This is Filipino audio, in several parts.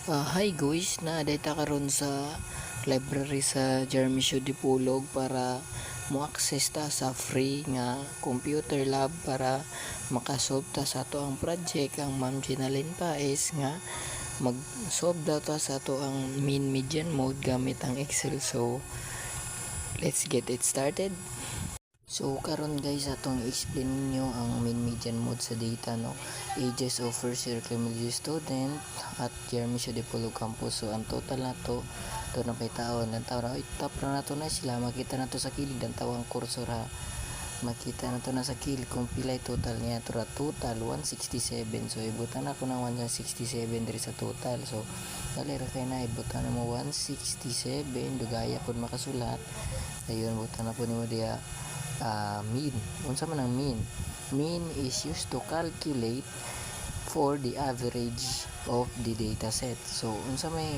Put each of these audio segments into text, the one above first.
Hi guys, data karon sa library sa Jeremy Show Dipolog para mo access ta sa free nga computer lab para makasolve ta sa ato ang project. Ang Ma'am Ginalyn Paes nga mag-solve daw ta sa ato ang mean median mode gamit ang Excel. So let's get it started. So karon guys, atong i-explain ninyo ang mean median mode sa data, no. Ages of first year criminology student at Jeremy Show Dipolog campus. So ang total na to na pay taon ng taon na top na nato na sila, makita na to sa kilid ang tawang kursor ha, makita na to na sa kilid kung pilay total niya to total 167. So ibutan ako ng 167 diri sa total. So dali ra kay na ibutan mo 167 dugaya pud makasulat. Ayun, butan na po nimo diya mean. Unsa man ang mean? Mean is used to calculate for the average of the data set. So unsa may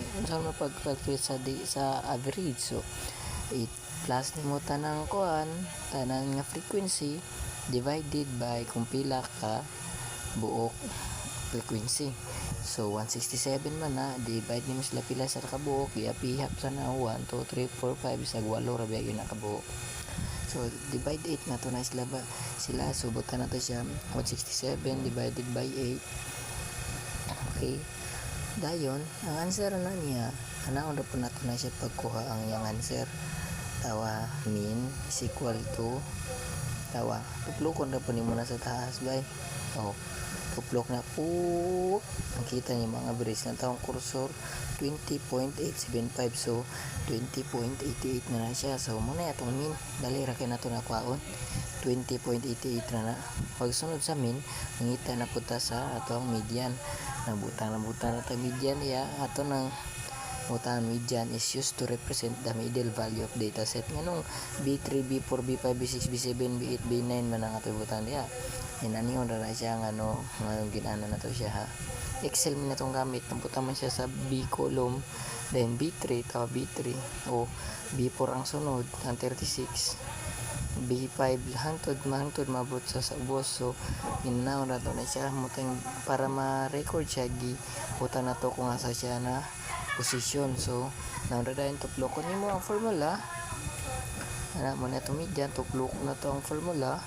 pag-calculate sa average? So it plus nimo tanang tanan nga frequency divided by kung pila ka buok frequency. So 167 man na, divide nimo sila pila sa kabuok, iapihap sa na 1 2 3 4 5 sa 8 ra ba gyud na kabuok. So divide 8 na to na sila so butan na to siya 167 divided by 8. Okay, dayon ang answer na niya anaon ra po nato na siya pagkuha ang iyang answer. Tawa mean is equal to tuplokon ra po nimo na sa taas bay. Tuplok na po, makita niyo mga average ng taong kursor 20.875. so 20.88 na siya. So muna atong mean, dali ra kay nato na kwaon 20.88 na. Pagsunod sa mean, mangita na puta sa atong median. Nabutang na ta median ya ato nang butang median is used to represent the middle value of data set. Nganong B3, B4, B5, B6, B7, B8, B9 man ang ato butang diya. Inaniyon na siya nga ginana na to siya ha. Excel man na itong gamit, nabuta man siya sa B column, then B3 tawa B3 o B4 ang sunod ang 36, B5 hangtod mabot sa ubos. So ginaon na to na siya mutang para ma-record siya buta na to kung asa siya na posisyon. So naunradayon tuplokon nimo ang formula ana mo na to median, tuplok na to ang formula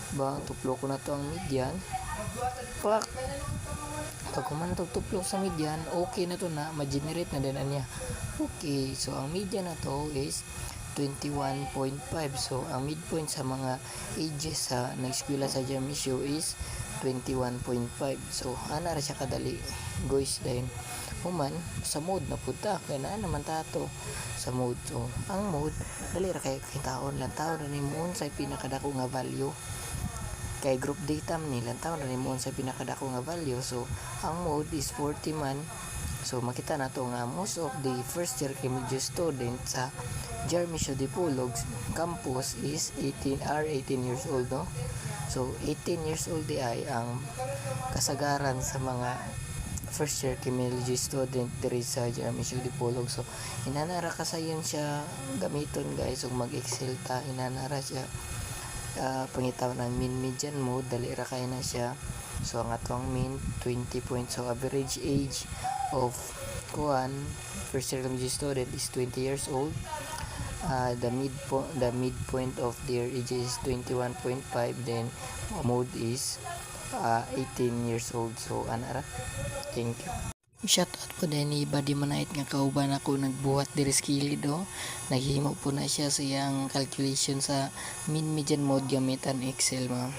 bang tuplok ko na to ang median. Pag kuman to tuplok sa median, okay na to na ma-generate na din niya. Okay, so ang median na to is 21.5. so ang midpoint sa mga ages sa nag-eskwela sa Jeremy Show is 21.5. so ana ra siya kadali guys. Then human sa mode na puta kay naa naman tato sa mode. So ang mode dali ra kay taon lang taon na nimo unsay pinakadako nga value kay group data man nilang taon na nimo unsay pinakadako nga value. So ang mode is 40 man. So makita nato nga most of the first year criminology student sa Jeremy Show Dipolog campus is 18 years old, no. So 18 years old di ay ang kasagaran sa mga first year criminology student diri sa Jeremy Show Dipolog. So inanara kasayon siya gamiton guys ug mag-excel ta, inanara siya pangitaw ng mean median mode, dali ra kay na siya. So ang atong mean 20 points. So average age of first year criminology student is 20 years old. The midpoint of their age is 21.5. then mode is 18 years old. So anara, thank you. Shout out po din ni Buddy Manait nga kauban ako nagbuhat diri sa kilid naghimo po na siya sa iyang calculation sa mean median mode gamitan Excel, ma'am.